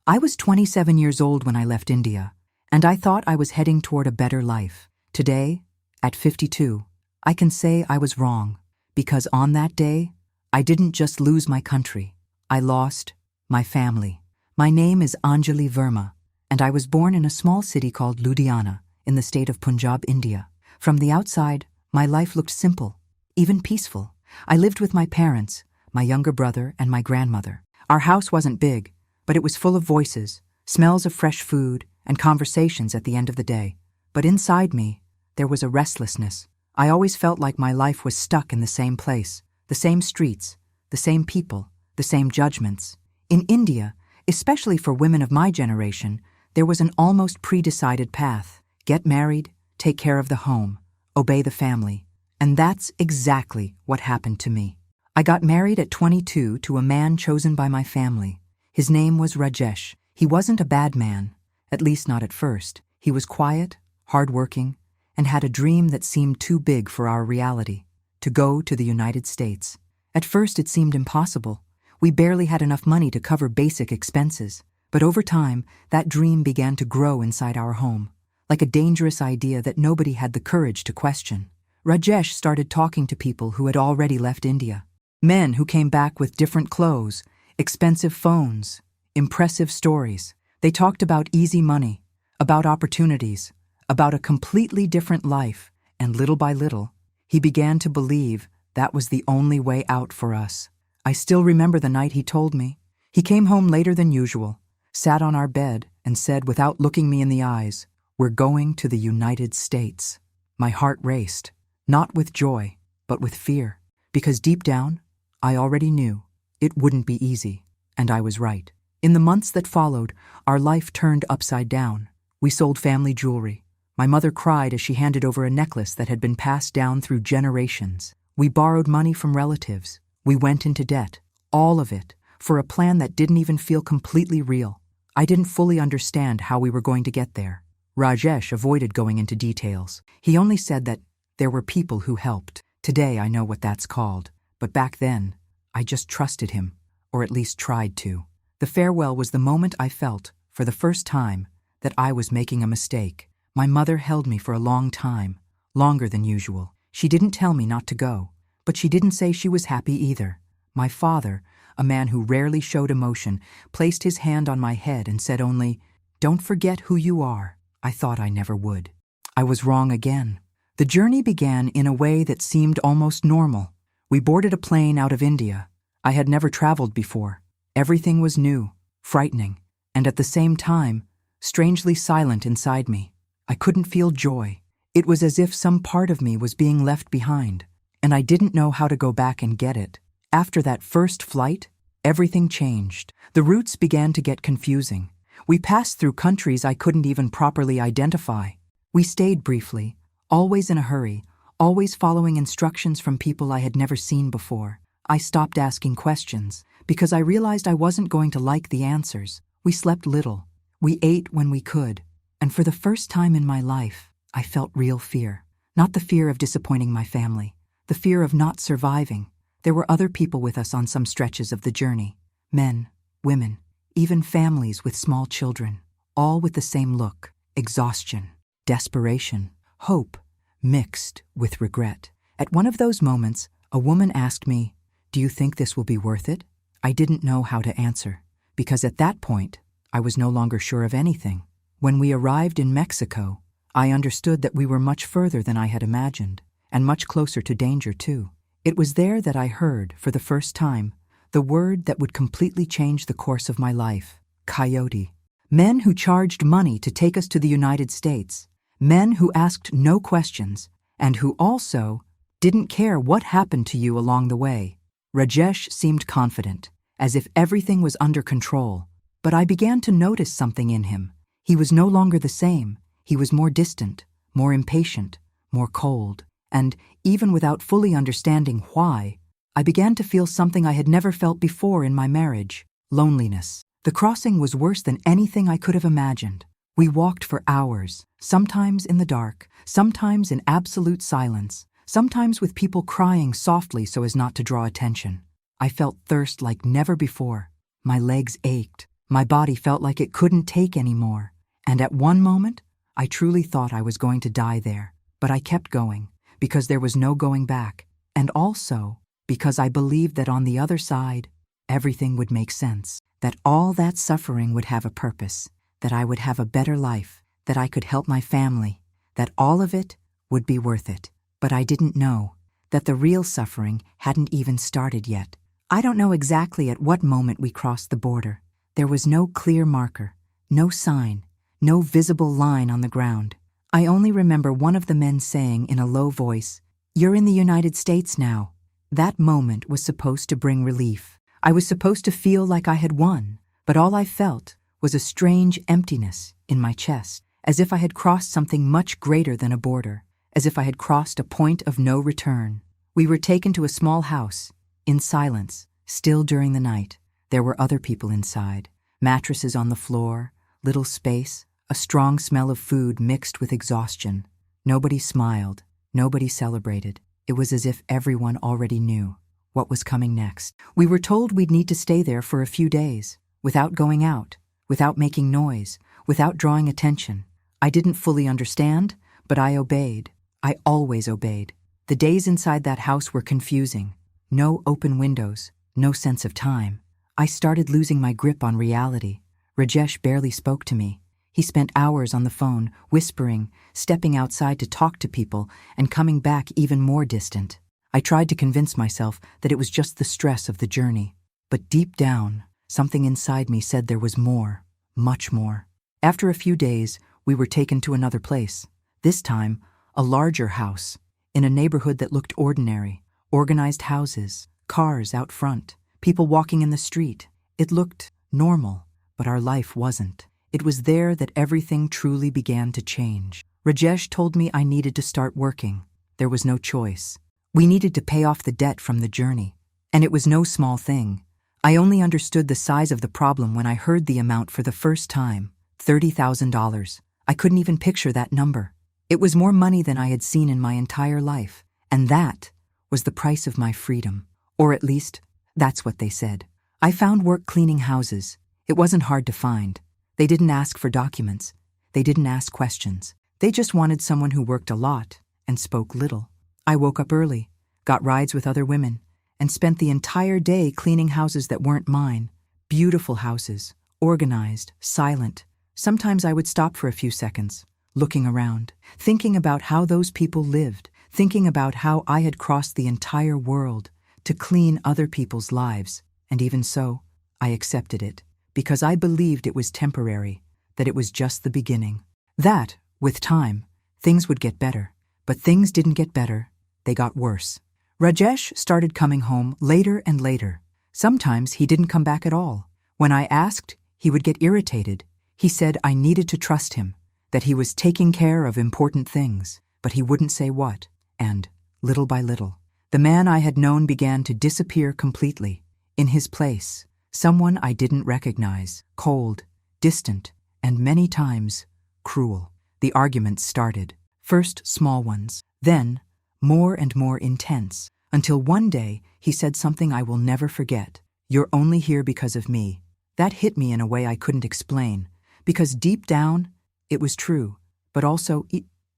I was 27 years old when I left India, and I thought I was heading toward a better life. Today, at 52, I can say I was wrong, because on that day, I didn't just lose my country, I lost my family. My name is Anjali Verma, and I was born in a small city called Ludhiana in the state of Punjab, India. From the outside, my life looked simple, even peaceful. I lived with my parents, my younger brother, and my grandmother. Our house wasn't big, but it was full of voices, smells of fresh food, and conversations at the end of the day. But inside me, there was a restlessness. I always felt like my life was stuck in the same place, the same streets, the same people, the same judgments. In India, especially for women of my generation, there was an almost pre-decided path. Get married, take care of the home, obey the family. And that's exactly what happened to me. I got married at 22 to a man chosen by my family. His name was Rajesh. He wasn't a bad man, at least not at first. He was quiet, hardworking, and had a dream that seemed too big for our reality, to go to the United States. At first it seemed impossible. We barely had enough money to cover basic expenses. But over time, that dream began to grow inside our home, like a dangerous idea that nobody had the courage to question. Rajesh started talking to people who had already left India. Men who came back with different clothes, expensive phones, impressive stories. They talked about easy money, about opportunities, about a completely different life, and little by little, he began to believe that was the only way out for us. I still remember the night he told me. He came home later than usual, sat on our bed, and said without looking me in the eyes, "We're going to the United States." My heart raced. Not with joy, but with fear, because deep down, I already knew it wouldn't be easy, and I was right. In the months that followed, our life turned upside down. We sold family jewelry. My mother cried as she handed over a necklace that had been passed down through generations. We borrowed money from relatives. We went into debt, all of it, for a plan that didn't even feel completely real. I didn't fully understand how we were going to get there. Rajesh avoided going into details. He only said that there were people who helped. Today I know what that's called, but back then, I just trusted him, or at least tried to. The farewell was the moment I felt, for the first time, that I was making a mistake. My mother held me for a long time, longer than usual. She didn't tell me not to go, but she didn't say she was happy either. My father, a man who rarely showed emotion, placed his hand on my head and said only, "Don't forget who you are." I thought I never would. I was wrong again. The journey began in a way that seemed almost normal. We boarded a plane out of India. I had never traveled before. Everything was new, frightening, and at the same time, strangely silent inside me. I couldn't feel joy. It was as if some part of me was being left behind, and I didn't know how to go back and get it. After that first flight, everything changed. The routes began to get confusing. We passed through countries I couldn't even properly identify. We stayed briefly, always in a hurry, always following instructions from people I had never seen before. I stopped asking questions because I realized I wasn't going to like the answers. We slept little. We ate when we could. And for the first time in my life, I felt real fear. Not the fear of disappointing my family, the fear of not surviving. There were other people with us on some stretches of the journey. Men, women, even families with small children, all with the same look: exhaustion, desperation, hope, mixed with regret. At one of those moments, a woman asked me, "Do you think this will be worth it?" I didn't know how to answer, because at that point, I was no longer sure of anything. When we arrived in Mexico, I understood that we were much further than I had imagined, and much closer to danger too. It was there that I heard, for the first time, the word that would completely change the course of my life: coyote. Men who charged money to take us to the United States. Men who asked no questions, and who also didn't care what happened to you along the way. Rajesh seemed confident, as if everything was under control. But I began to notice something in him. He was no longer the same. He was more distant, more impatient, more cold. And, even without fully understanding why, I began to feel something I had never felt before in my marriage: loneliness. The crossing was worse than anything I could have imagined. We walked for hours, sometimes in the dark, sometimes in absolute silence, sometimes with people crying softly so as not to draw attention. I felt thirst like never before. My legs ached. My body felt like it couldn't take any more. And at one moment, I truly thought I was going to die there. But I kept going, because there was no going back. And also, because I believed that on the other side, everything would make sense. That all that suffering would have a purpose. That I would have a better life. That I could help my family. That all of it would be worth it. But I didn't know that the real suffering hadn't even started yet. I don't know exactly at what moment we crossed the border. There was no clear marker, no sign, no visible line on the ground. I only remember one of the men saying in a low voice, "You're in the United States now." That moment was supposed to bring relief. I was supposed to feel like I had won, but all I felt was a strange emptiness in my chest, as if I had crossed something much greater than a border, as if I had crossed a point of no return. We were taken to a small house, in silence, still during the night. There were other people inside, mattresses on the floor, little space, a strong smell of food mixed with exhaustion. Nobody smiled, nobody celebrated. It was as if everyone already knew what was coming next. We were told we'd need to stay there for a few days, without going out, without making noise, without drawing attention. I didn't fully understand, but I obeyed. I always obeyed. The days inside that house were confusing. No open windows, no sense of time. I started losing my grip on reality. Rajesh barely spoke to me. He spent hours on the phone, whispering, stepping outside to talk to people, and coming back even more distant. I tried to convince myself that it was just the stress of the journey. But deep down, something inside me said there was more, much more. After a few days, we were taken to another place. This time, a larger house, in a neighborhood that looked ordinary. Organized houses, cars out front, people walking in the street. It looked normal, but our life wasn't. It was there that everything truly began to change. Rajesh told me I needed to start working. There was no choice. We needed to pay off the debt from the journey. And it was no small thing. I only understood the size of the problem when I heard the amount for the first time, $30,000. I couldn't even picture that number. It was more money than I had seen in my entire life. And that was the price of my freedom. Or at least, that's what they said. I found work cleaning houses. It wasn't hard to find. They didn't ask for documents. They didn't ask questions. They just wanted someone who worked a lot and spoke little. I woke up early, got rides with other women, and spent the entire day cleaning houses that weren't mine. Beautiful houses, organized, silent. Sometimes I would stop for a few seconds, looking around, thinking about how those people lived, thinking about how I had crossed the entire world to clean other people's lives. And even so, I accepted it, because I believed it was temporary, that it was just the beginning. That, with time, things would get better. But things didn't get better, they got worse. Rajesh started coming home later and later. Sometimes he didn't come back at all. When I asked, he would get irritated. He said I needed to trust him, that he was taking care of important things, but he wouldn't say what. And, little by little, the man I had known began to disappear completely. In his place, someone I didn't recognize, cold, distant, and many times, cruel. The arguments started. First small ones, then more and more intense, until one day he said something I will never forget. "You're only here because of me." That hit me in a way I couldn't explain, because deep down, it was true, but also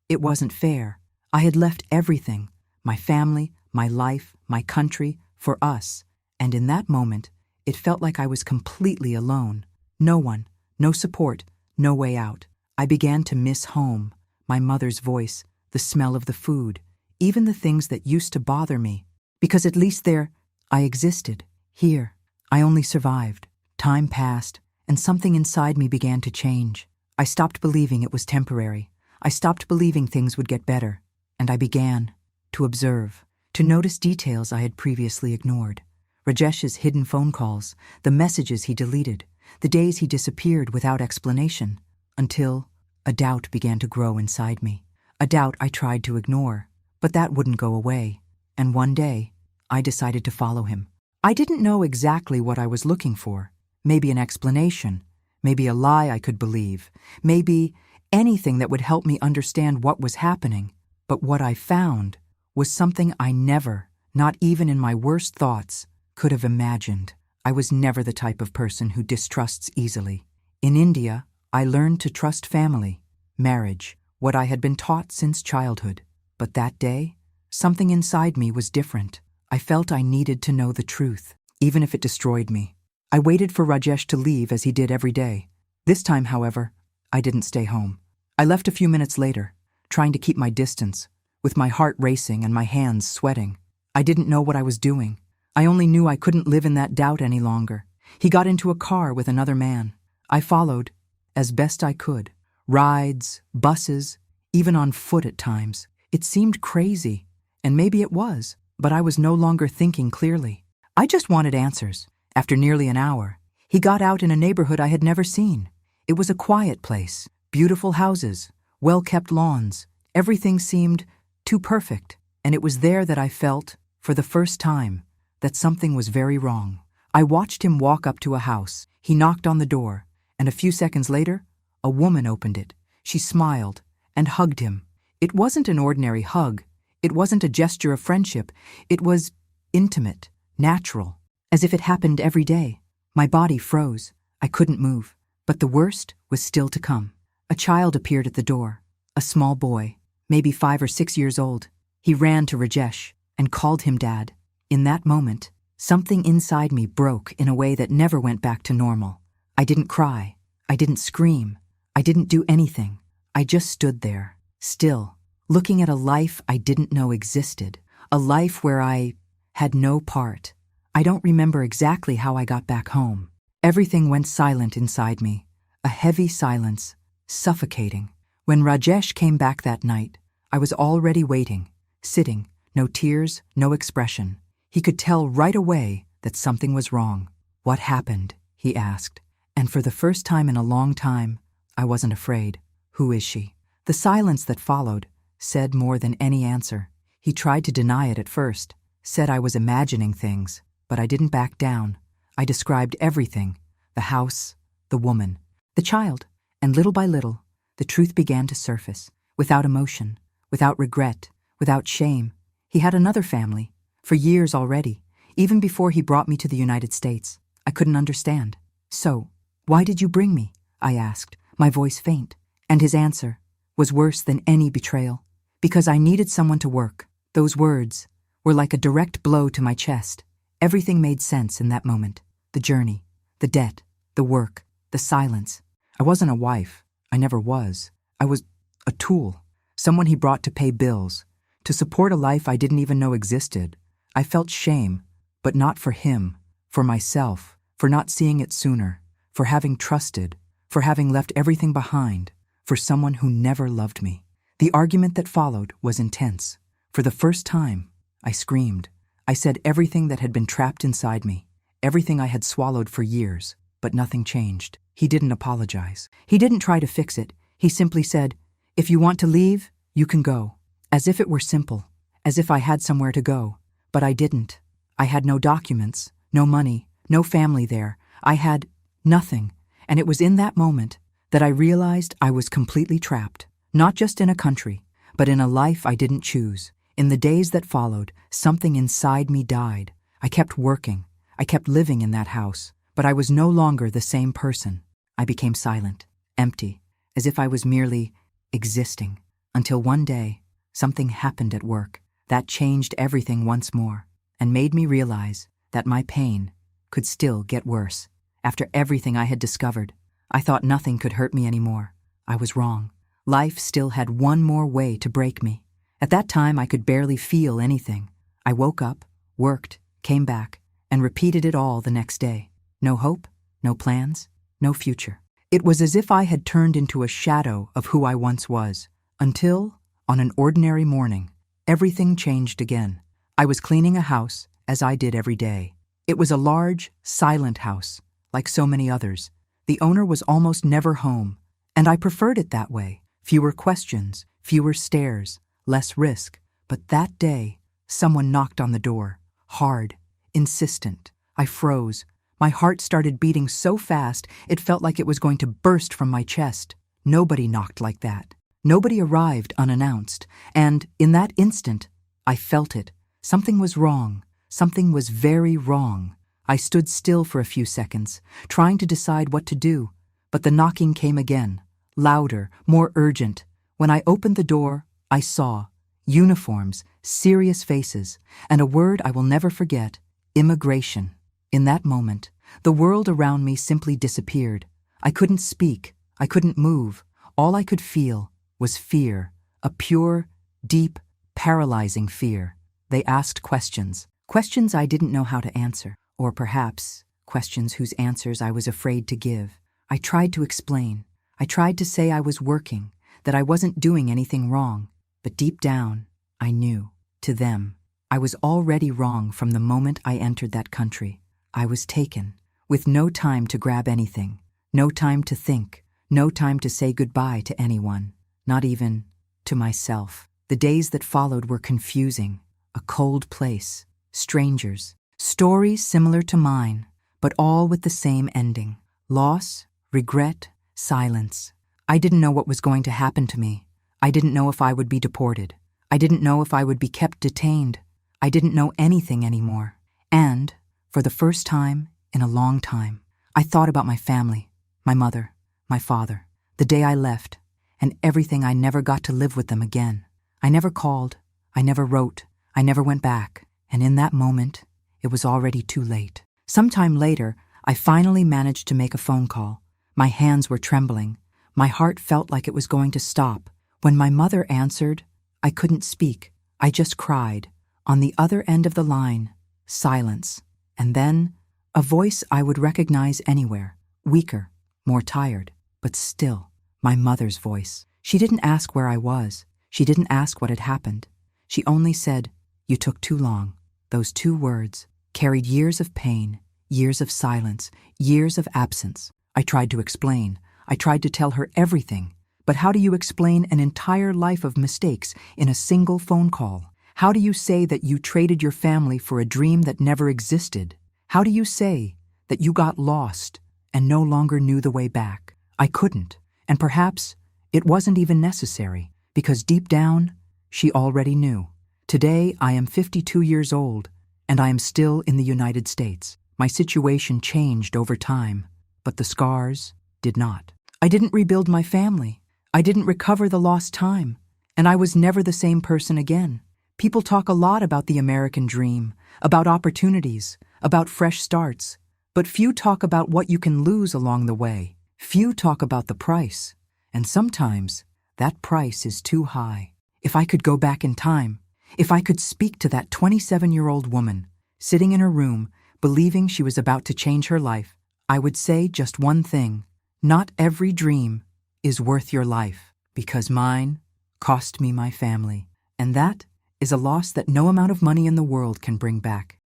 it wasn't fair. I had left everything, my family, my life, my country, for us, and in that moment, it felt like I was completely alone. No one, no support, no way out. I began to miss home, my mother's voice, the smell of the food, even the things that used to bother me. Because at least there, I existed. Here, I only survived. Time passed, and something inside me began to change. I stopped believing it was temporary. I stopped believing things would get better. And I began to observe, to notice details I had previously ignored. Rajesh's hidden phone calls, the messages he deleted, the days he disappeared without explanation, until a doubt began to grow inside me. A doubt I tried to ignore, but that wouldn't go away. And one day, I decided to follow him. I didn't know exactly what I was looking for. Maybe an explanation, maybe a lie I could believe, maybe anything that would help me understand what was happening. But what I found was something I never, not even in my worst thoughts, could have imagined. I was never the type of person who distrusts easily. In India, I learned to trust family, marriage, what I had been taught since childhood. But that day, something inside me was different. I felt I needed to know the truth, even if it destroyed me. I waited for Rajesh to leave as he did every day. This time, however, I didn't stay home. I left a few minutes later, trying to keep my distance, with my heart racing and my hands sweating. I didn't know what I was doing. I only knew I couldn't live in that doubt any longer. He got into a car with another man. I followed, as best I could. Rides, buses, even on foot at times. It seemed crazy, and maybe it was, but I was no longer thinking clearly. I just wanted answers. After nearly an hour, he got out in a neighborhood I had never seen. It was a quiet place, beautiful houses, well-kept lawns. Everything seemed too perfect, and it was there that I felt, for the first time, that something was very wrong. I watched him walk up to a house. He knocked on the door, and a few seconds later, a woman opened it. She smiled and hugged him. It wasn't an ordinary hug. It wasn't a gesture of friendship. It was intimate, natural, as if it happened every day. My body froze. I couldn't move. But the worst was still to come. A child appeared at the door, a small boy, maybe 5 or 6 years old. He ran to Rajesh and called him Dad. In that moment, something inside me broke in a way that never went back to normal. I didn't cry. I didn't scream. I didn't do anything. I just stood there, still, looking at a life I didn't know existed, a life where I had no part. I don't remember exactly how I got back home. Everything went silent inside me, a heavy silence, suffocating. When Rajesh came back that night, I was already waiting, sitting, no tears, no expression. He could tell right away that something was wrong. "What happened?" he asked. And for the first time in a long time, I wasn't afraid. "Who is she?" The silence that followed said more than any answer. He tried to deny it at first, said I was imagining things, but I didn't back down. I described everything, the house, the woman, the child, and little by little, the truth began to surface, without emotion, without regret, without shame. He had another family, for years already, even before he brought me to the United States. I couldn't understand. "So, why did you bring me?" I asked, my voice faint. And his answer was worse than any betrayal. "Because I needed someone to work." Those words were like a direct blow to my chest. Everything made sense in that moment. The journey, the debt, the work, the silence. I wasn't a wife. I never was. I was a tool, someone he brought to pay bills, to support a life I didn't even know existed. I felt shame, but not for him, for myself, for not seeing it sooner, for having trusted, for having left everything behind, for someone who never loved me. The argument that followed was intense. For the first time, I screamed. I said everything that had been trapped inside me, everything I had swallowed for years, but nothing changed. He didn't apologize. He didn't try to fix it. He simply said, "If you want to leave, you can go." As if it were simple, as if I had somewhere to go. But I didn't. I had no documents, no money, no family there. I had nothing. And it was in that moment that I realized I was completely trapped, not just in a country, but in a life I didn't choose. In the days that followed, something inside me died. I kept working. I kept living in that house, but I was no longer the same person. I became silent, empty, as if I was merely existing, until one day, something happened at work that changed everything once more and made me realize that my pain could still get worse. After everything I had discovered, I thought nothing could hurt me anymore. I was wrong. Life still had one more way to break me. At that time, I could barely feel anything. I woke up, worked, came back, and repeated it all the next day. No hope, no plans, no future. It was as if I had turned into a shadow of who I once was, until, on an ordinary morning, everything changed again. I was cleaning a house, as I did every day. It was a large, silent house, like so many others. The owner was almost never home, and I preferred it that way. Fewer questions, fewer stares, less risk. But that day, someone knocked on the door, hard, insistent. I froze. My heart started beating so fast it felt like it was going to burst from my chest. Nobody knocked like that. Nobody arrived unannounced. And in that instant, I felt it. Something was wrong. Something was very wrong. I stood still for a few seconds, trying to decide what to do, but the knocking came again, louder, more urgent. When I opened the door, I saw uniforms, serious faces, and a word I will never forget: immigration. In that moment, the world around me simply disappeared. I couldn't speak, I couldn't move. All I could feel was fear, a pure, deep, paralyzing fear. They asked questions, questions I didn't know how to answer, or perhaps questions whose answers I was afraid to give. I tried to explain. I tried to say I was working, that I wasn't doing anything wrong, but deep down, I knew. To them, I was already wrong from the moment I entered that country. I was taken, with no time to grab anything, no time to think, no time to say goodbye to anyone, not even to myself. The days that followed were confusing, a cold place, strangers, stories similar to mine, but all with the same ending: loss, regret, silence. I didn't know what was going to happen to me. I didn't know if I would be deported. I didn't know if I would be kept detained. I didn't know anything anymore. And, for the first time in a long time, I thought about my family, my mother, my father, the day I left, and everything I never got to live with them again. I never called, I never wrote, I never went back, and in that moment, it was already too late. Sometime later, I finally managed to make a phone call. My hands were trembling. My heart felt like it was going to stop. When my mother answered, I couldn't speak. I just cried. On the other end of the line, silence. And then, a voice I would recognize anywhere, weaker, more tired, but still, my mother's voice. She didn't ask where I was. She didn't ask what had happened. She only said, "You took too long." Those two words carried years of pain, years of silence, years of absence. I tried to explain. I tried to tell her everything. But how do you explain an entire life of mistakes in a single phone call? How do you say that you traded your family for a dream that never existed? How do you say that you got lost and no longer knew the way back? I couldn't, and perhaps it wasn't even necessary, because deep down, she already knew. Today, I am 52 years old, and I am still in the United States. My situation changed over time, but the scars did not. I didn't rebuild my family. I didn't recover the lost time, and I was never the same person again. People talk a lot about the American dream, about opportunities, about fresh starts, but few talk about what you can lose along the way. Few talk about the price, and sometimes that price is too high. If I could go back in time, if I could speak to that 27-year-old woman, sitting in her room, believing she was about to change her life, I would say just one thing: not every dream is worth your life, because mine cost me my family, and that is a loss that no amount of money in the world can bring back.